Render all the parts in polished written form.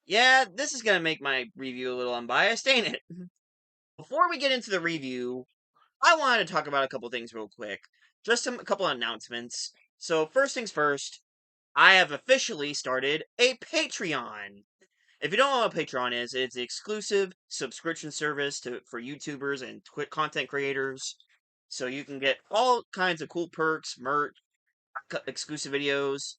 Yeah, this is gonna make my review a little unbiased, ain't it? Before we get into the review, I wanted to talk about a couple things real quick. Just a couple announcements. So, first things first, I have officially started a Patreon. If you don't know what Patreon is, it's the exclusive subscription service for YouTubers and content creators. So you can get all kinds of cool perks, merch, exclusive videos,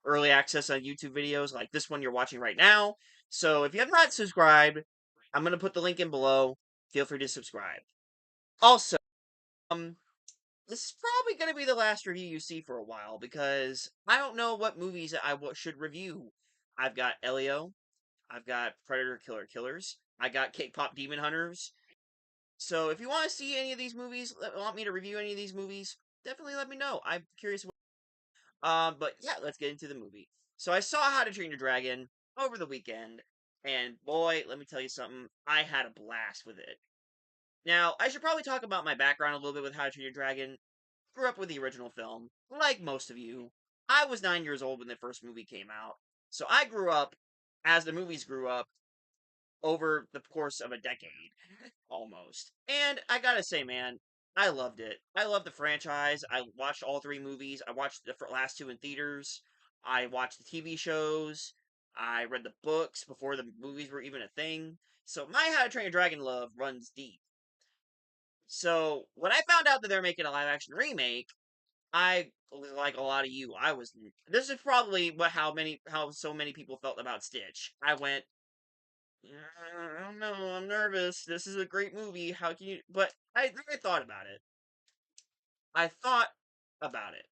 early access on YouTube videos like this one you're watching right now. So if you have not subscribed, I'm going to put the link in below. Feel free to subscribe. Also, um, this is probably going to be the last review you see for a while because I don't know what movies I should review. I've got Elio, I've got Predator Killer Killers, I got K-pop Demon Hunters. So if you want to see any of these movies, want me to review any of these movies, definitely let me know. I'm curious. But yeah, let's get into the movie. So I saw How to Train Your Dragon over the weekend, and boy, let me tell you something, I had a blast with it. Now, I should probably talk about my background a little bit with How to Train Your Dragon. Grew up with the original film, like most of you. I was 9 years old when the first movie came out, so I grew up as the movies grew up over the course of a decade, almost. And I gotta say, man, I loved it. I love the franchise. I watched all three movies. I watched the last two in theaters. I watched the TV shows. I read the books before the movies were even a thing. So my How to Train Your Dragon love runs deep. So when I found out that they're making a live action remake, I was like a lot of you. I was. This is probably how so many people felt about Stitch. I went, I don't know. I'm nervous. This is a great movie. How can you? But I thought about it. I thought about it.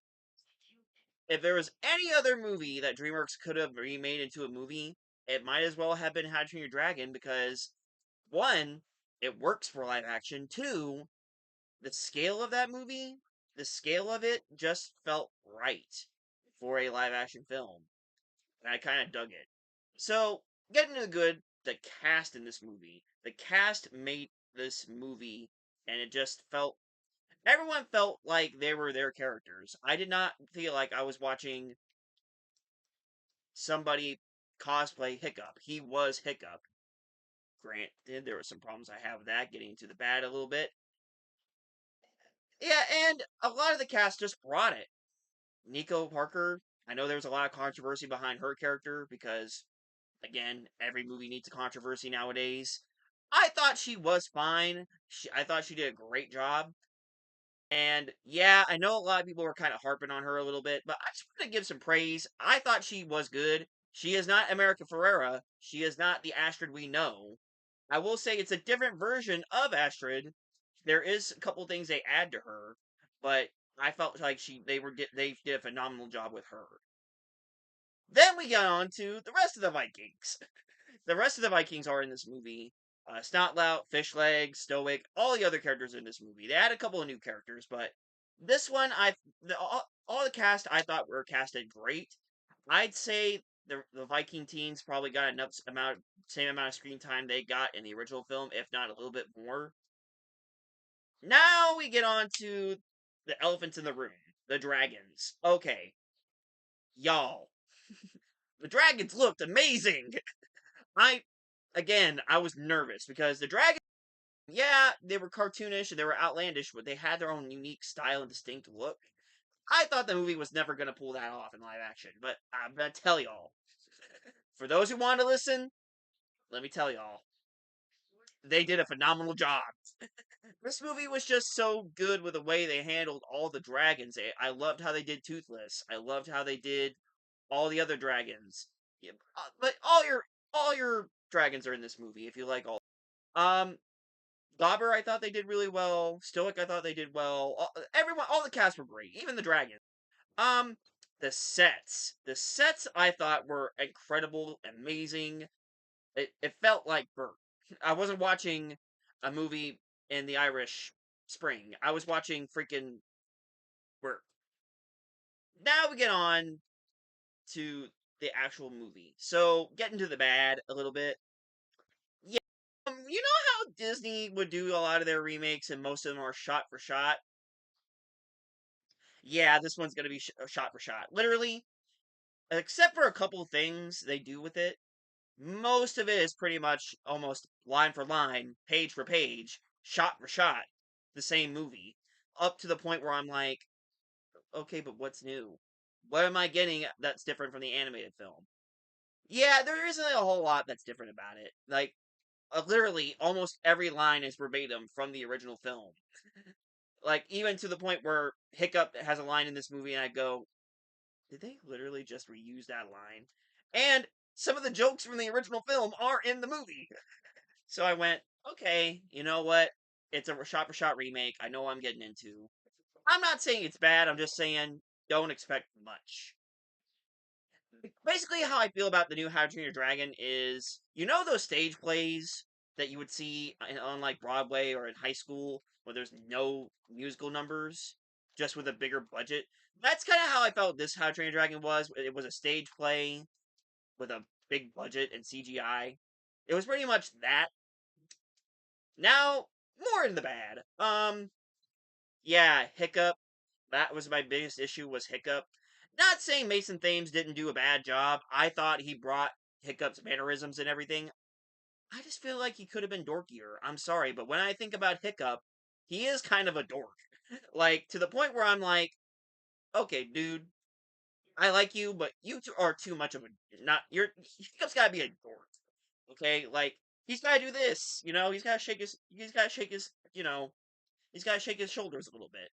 If there was any other movie that DreamWorks could have remade into a movie, it might as well have been How to Train Your Dragon because one, it works for live action. Two, the scale of that movie, the scale of it just felt right for a live action film. And I kind of dug it. So, getting to the good, the cast in this movie. The cast made this movie, and it just felt. Everyone felt like they were their characters. I did not feel like I was watching somebody cosplay Hiccup. He was Hiccup. Granted, there were some problems I have with that, getting into the bad a little bit. Yeah, and a lot of the cast just brought it. Nico Parker, I know there was a lot of controversy behind her character because again, every movie needs a controversy nowadays. I thought she was fine. I thought she did a great job. And yeah, I know a lot of people were kind of harping on her a little bit, but I just want to give some praise. I thought she was good. She is not America Ferrera. She is not the Astrid we know. I will say it's a different version of Astrid. There is a couple things they add to her, but I felt like they did a phenomenal job with her. Then we got on to the rest of the Vikings. The rest of the Vikings are in this movie. Snotlout, Fishleg, Stoic, all the other characters in this movie. They had a couple of new characters, but this one, all the cast I thought were casted great. I'd say the Viking teens probably got same amount of screen time they got in the original film, if not a little bit more. Now we get on to the elephants in the room, the dragons. Okay, y'all, the dragons looked amazing. I I was nervous because the dragons, yeah, they were cartoonish and they were outlandish, but they had their own unique style and distinct look. I thought the movie was never going to pull that off in live action, but I'm going to tell y'all. For those who want to listen, let me tell y'all. They did a phenomenal job. This movie was just so good with the way they handled all the dragons. I loved how they did Toothless. I loved how they did all the other dragons. Yeah, but all your dragons are in this movie if you like all. Um, Dauber, I thought they did really well. Stoic, I thought they did well. All the cast were great, even the dragons. Um, the sets I thought were incredible, amazing. It felt like Bert. I wasn't watching a movie in the Irish Spring. I was watching freaking Bert. Now we get on to the actual movie. So getting to the bad a little bit. Yeah, you know how Disney would do a lot of their remakes, and most of them are shot for shot. Yeah, this one's gonna be shot for shot, literally, except for a couple things they do with it. most of it is pretty much almost line for line, page for page, shot for shot, the same movie. Up to the point where I'm like, okay, but what's new? What am I getting that's different from the animated film? Yeah, there isn't a whole lot that's different about it. Like, literally, almost every line is verbatim from the original film. Like, even to the point where Hiccup has a line in this movie, and I go, did they literally just reuse that line? And some of the jokes from the original film are in the movie. So I went, okay, you know what? It's a shot for shot remake. I know what I'm getting into. I'm not saying it's bad. I'm just saying don't expect much. Basically, how I feel about the new How to Train Your Dragon is, you know, those stage plays that you would see on like Broadway or in high school where there's no musical numbers, just with a bigger budget. That's kind of how I felt this How to Train Your Dragon was. It was a stage play with a big budget and CGI. It was pretty much that. Now, more in the bad. Yeah, Hiccup. That was my biggest issue was Hiccup. Not saying Mason Thames didn't do a bad job. I thought he brought Hiccup's mannerisms and everything. I just feel like he could have been dorkier. I'm sorry, but when I think about Hiccup, he is kind of a dork. Like, to the point where I'm like, okay, dude, I like you, but you two are too much of a not. Hiccup's got to be a dork. Okay, like he's got to do this. You know, he's got to shake his. He's got to shake his. You know, he's got to shake his shoulders a little bit.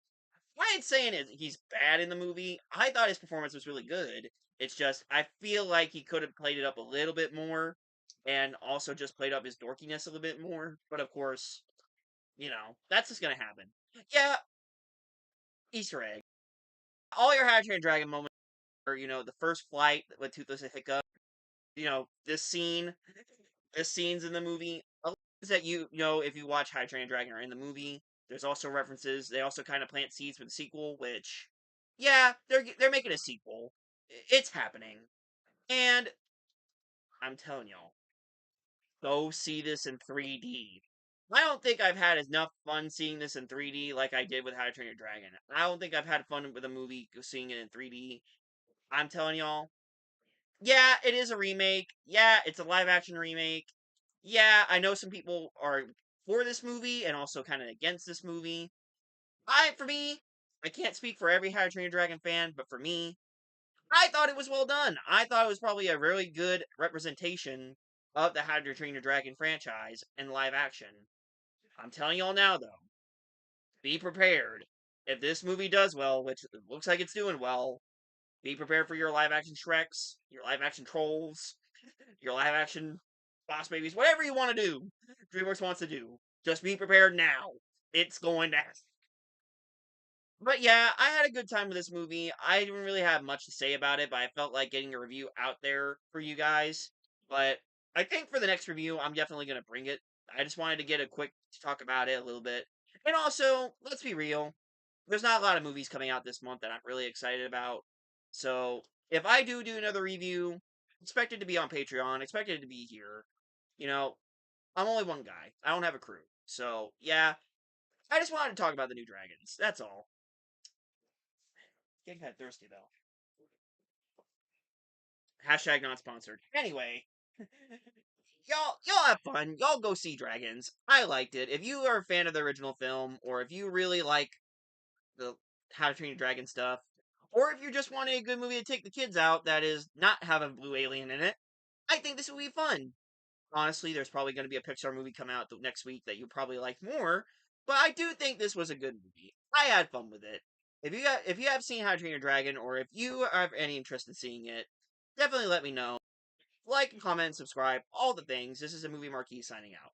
I ain't saying he's bad in the movie. I thought his performance was really good. It's just I feel like he could have played it up a little bit more, and also just played up his dorkiness a little bit more. But of course, you know that's just gonna happen. Yeah, Easter egg. All your How to Train Your Dragon moments are the first flight with Toothless and Hiccup. This scene's in the movie. A lot of things that you know if you watch How to Train Your Dragon are in the movie. There's also references. They also kind of plant seeds for the sequel, which, yeah, they're making a sequel. It's happening, and I'm telling y'all, go see this in 3D. I don't think I've had enough fun seeing this in 3D like I did with How to Train Your Dragon. I don't think I've had fun with a movie seeing it in 3D. I'm telling y'all, yeah, it is a remake. Yeah, it's a live action remake. Yeah, I know some people are for this movie and also kind of against this movie. For me, I can't speak for every How to Train Your Dragon fan, but for me, I thought it was well done. I thought it was probably a really good representation of the How to Train Your Dragon franchise in live action. I'm telling y'all now, though, be prepared. If this movie does well, which it looks like it's doing well, be prepared for your live action Shreks, your live action Trolls, your live action Boss Babies, whatever you want to do. DreamWorks wants to do. Just be prepared now. It's going to happen. But yeah, I had a good time with this movie. I didn't really have much to say about it, but I felt like getting a review out there for you guys. But I think for the next review, I'm definitely going to bring it. I just wanted to get a quick talk about it a little bit. And also, let's be real, there's not a lot of movies coming out this month that I'm really excited about. So if I do another review, expect it to be on Patreon, expect it to be here. You know, I'm only one guy. I don't have a crew. So yeah, I just wanted to talk about the new dragons. That's all. Getting kind of thirsty though. Hashtag not sponsored. Anyway, y'all have fun. Y'all go see Dragons. I liked it. If you are a fan of the original film, or if you really like the How to Train Your Dragon stuff, or if you just want a good movie to take the kids out that is not have a blue alien in it, I think this will be fun. Honestly, there's probably going to be a Pixar movie come out next week that you probably like more, but I do think this was a good movie. I had fun with it. If you have seen How to Train Your Dragon, or if you have any interest in seeing it, definitely let me know. Like, comment, subscribe, all the things. This is a Movie Marquee signing out.